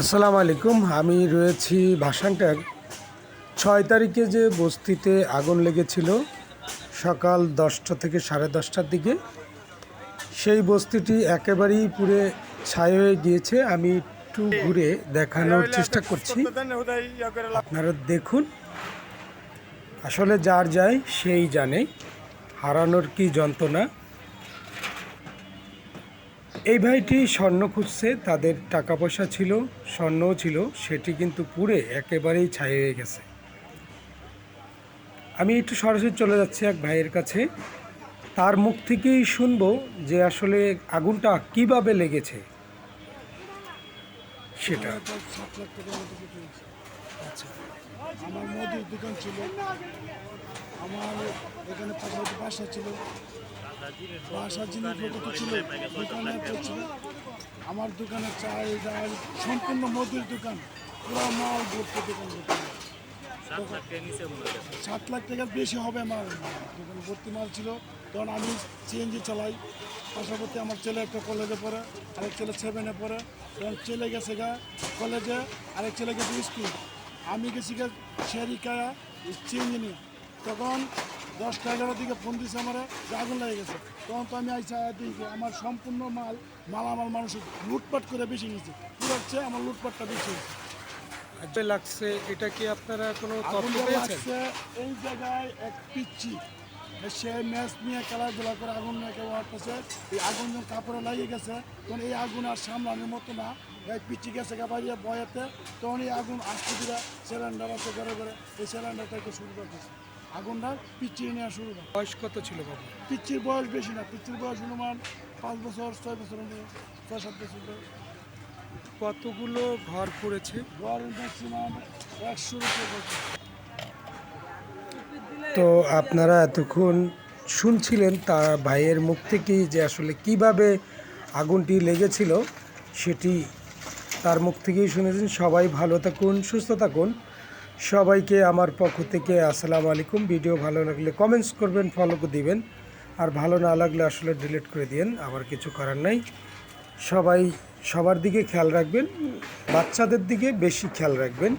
আসসালামু আলাইকুম। আমি রয়েছি ভাসানটার 6 তারিখে যে বস্তিতে আগুন লেগেছিল সকাল 10টা থেকে 10:30টার দিকে। সেই বস্তিটি একেবারেই পুড়ে ছাই হয়ে গিয়েছে। আমি একটু ঘুরে দেখানোর চেষ্টা করছি, আপনারা দেখুন। আসলে যার যায় সেই জানে হারানোর কি যন্ত্রণা। এই ভাইটি স্বর্ণ খুঁজছে, তাদের টাকা পয়সা ছিল, স্বর্ণও ছিল, সেটি কিন্তু পুড়ে একেবারেই ছাই হয়ে গেছে। আমি একটু সরাসরি চলে যাচ্ছি এক ভাইয়ের কাছে, তার মুখ থেকেই শুনবো যে আসলে আগুনটা কিভাবে লেগেছে সেটা। আচ্ছা, আমার মুদির দোকান ছিল, আমার এখানে পাশাপাশি বাসা ছিল, বাসার জিনিসপত্র ছিল, দোকানের ছিল। আমার দোকানে চাল ডাল সম্পূর্ণ মুদির দোকান, পুরো মাল ভর্তি দোকান ভর্তি। 7 লাখ টাকার বেশি হবে আমার দোকান ভর্তি মাল ছিল। তখন আমি সিএনজি চালাই, পাশাপাশি আমার ছেলে একটা কলেজে পড়ে, আরেক ছেলে 7-এ পড়ে। তখন ছেলে গেছে গা কলেজে, আরেক ছেলে গেছে স্কুল, আমি গেছি গা শেরিকায়া সিএনজি নিয়ে। তখন 10টা-11টার দিকে ফোন দিয়েছে আমার যে আগুন লেগে গেছে। তখন তো আমি আইসা দিয়েছি আমার সম্পূর্ণ মালামাল মানুষ লুটপাট করে বেশি নিয়েছে, পুরো চেয়ে আমার লুটপাটটা বেশি হয়েছে। আজকে লাগছে, এটা কি আপনারা কোনো তথ্য আগুনটা পেয়েছেন? লাগছে এই জায়গায় এক পিচ্ছি, সে ম্যাচ নিয়ে খেলাধুলা করে আগুন নিয়ে কেউ আসতেছে, এই আগুন যখন কাপড়ে লাগিয়ে গেছে তখন এই আগুন আর সামলানোর মতো না, এক পিচ্ছি গেছে বাইরে বয়াতে। তখন এই আগুন আসতে দিলে সিলিন্ডার আছে ঘরে ঘরে, এই সিলিন্ডারটাকে শুরু করতেছে আগুনটা পিচ্ছি নেওয়া শুরু করে। বয়স কত ছিল বাবু? পিচ্ছির বয়স বেশি না, পিচ্ছির বয়স অনুমান 5 বছর 6 বছর 6-7 বছর। কতগুলো ঘর পড়েছে? ঘর ম্যাক্সিমাম 100-র উপরে। তো আপনারা এতক্ষণ শুনছিলেন তার ভাইয়ের মুখ থেকেই যে আসলে কিভাবে আগুনটি লেগেছিল, সেটি তার মুখ থেকেই শুনেছেন। সবাই ভালো থাকুন, সুস্থ থাকুন। সবাইকে আমার পক্ষ থেকে আসসালামু আলাইকুম। ভিডিও ভালো লাগলে কমেন্টস করবেন, ফলো দিবেন, আর ভালো না লাগলে আসলে ডিলিট করে দিন, আমার কিছু করার নাই। সবাই সবার দিকে খেয়াল রাখবেন, বাচ্চাদের দিকে বেশি খেয়াল রাখবেন।